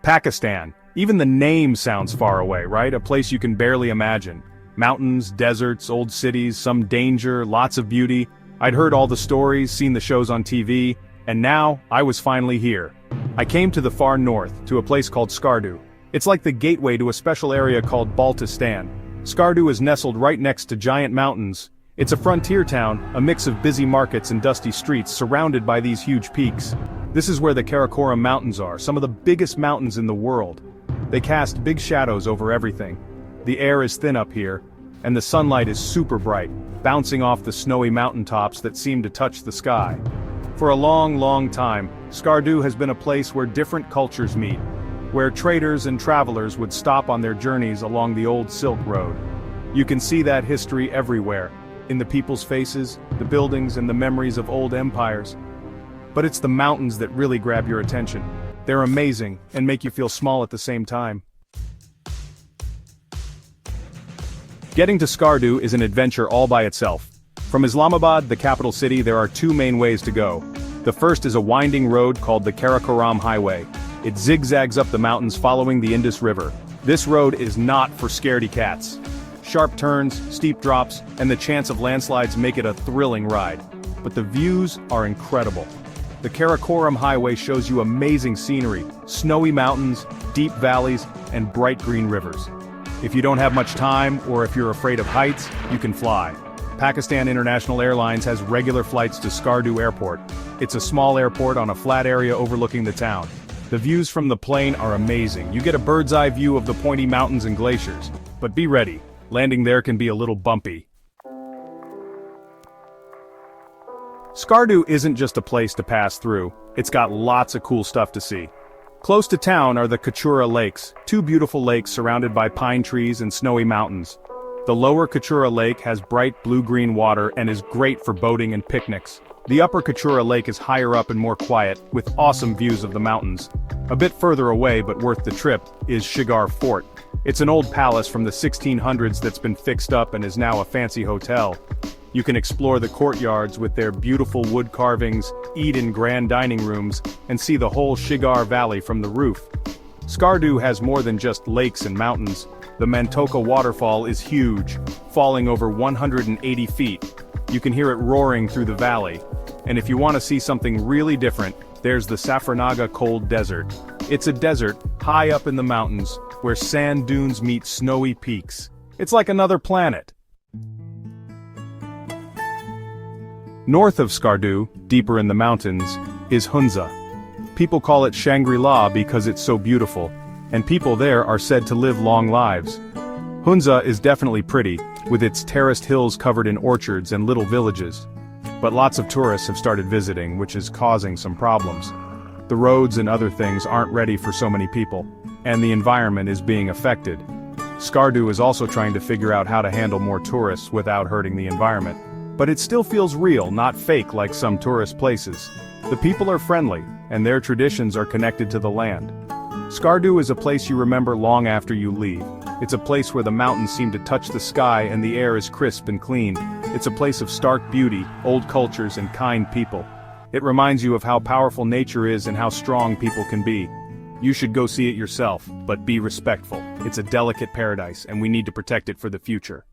Pakistan. Even the name sounds far away, right? A place you can barely imagine. Mountains, deserts, old cities, some danger, lots of beauty. I'd heard all the stories, seen the shows on TV, and now, I was finally here. I came to the far north, to a place called Skardu. It's like the gateway to a special area called Baltistan. Skardu is nestled right next to giant mountains. It's a frontier town, a mix of busy markets and dusty streets surrounded by these huge peaks. This is where the Karakoram Mountains are, some of the biggest mountains in the world. They cast big shadows over everything. The air is thin up here, and the sunlight is super bright, bouncing off the snowy mountaintops that seem to touch the sky. For a long, long time, Skardu has been a place where different cultures meet, where traders and travelers would stop on their journeys along the old Silk Road. You can see that history everywhere, in the people's faces, the buildings and the memories of old empires. But it's the mountains that really grab your attention. They're amazing, and make you feel small at the same time. Getting to Skardu is an adventure all by itself. From Islamabad, the capital city, there are two main ways to go. The first is a winding road called the Karakoram Highway. It zigzags up the mountains following the Indus River. This road is not for scaredy cats. Sharp turns, steep drops, and the chance of landslides make it a thrilling ride. But the views are incredible. The Karakoram Highway shows you amazing scenery, snowy mountains, deep valleys, and bright green rivers. If you don't have much time, or if you're afraid of heights, you can fly. Pakistan International Airlines has regular flights to Skardu Airport. It's a small airport on a flat area overlooking the town. The views from the plane are amazing. You get a bird's-eye view of the pointy mountains and glaciers. But be ready, landing there can be a little bumpy. Skardu isn't just a place to pass through, it's got lots of cool stuff to see. Close to town are the Kachura Lakes, two beautiful lakes surrounded by pine trees and snowy mountains. The lower Kachura Lake has bright blue-green water and is great for boating and picnics. The upper Kachura Lake is higher up and more quiet, with awesome views of the mountains. A bit further away but worth the trip is Shigar Fort. It's an old palace from the 1600s that's been fixed up and is now a fancy hotel. You can explore the courtyards with their beautiful wood carvings, eat in grand dining rooms, and see the whole Shigar Valley from the roof. Skardu has more than just lakes and mountains. The Mantoka waterfall is huge, falling over 180 feet. You can hear it roaring through the valley. And if you want to see something really different, there's the Safranaga Cold Desert. It's a desert, high up in the mountains, where sand dunes meet snowy peaks. It's like another planet. North of Skardu, deeper in the mountains, is Hunza. People call it Shangri-La because it's so beautiful, and people there are said to live long lives. Hunza is definitely pretty, with its terraced hills covered in orchards and little villages. But lots of tourists have started visiting, which is causing some problems. The roads and other things aren't ready for so many people, and the environment is being affected. Skardu is also trying to figure out how to handle more tourists without hurting the environment. But it still feels real, not fake like some tourist places. The people are friendly, and their traditions are connected to the land. Skardu is a place you remember long after you leave. It's a place where the mountains seem to touch the sky and the air is crisp and clean. It's a place of stark beauty, old cultures and kind people. It reminds you of how powerful nature is and how strong people can be. You should go see it yourself, but be respectful. It's a delicate paradise and we need to protect it for the future.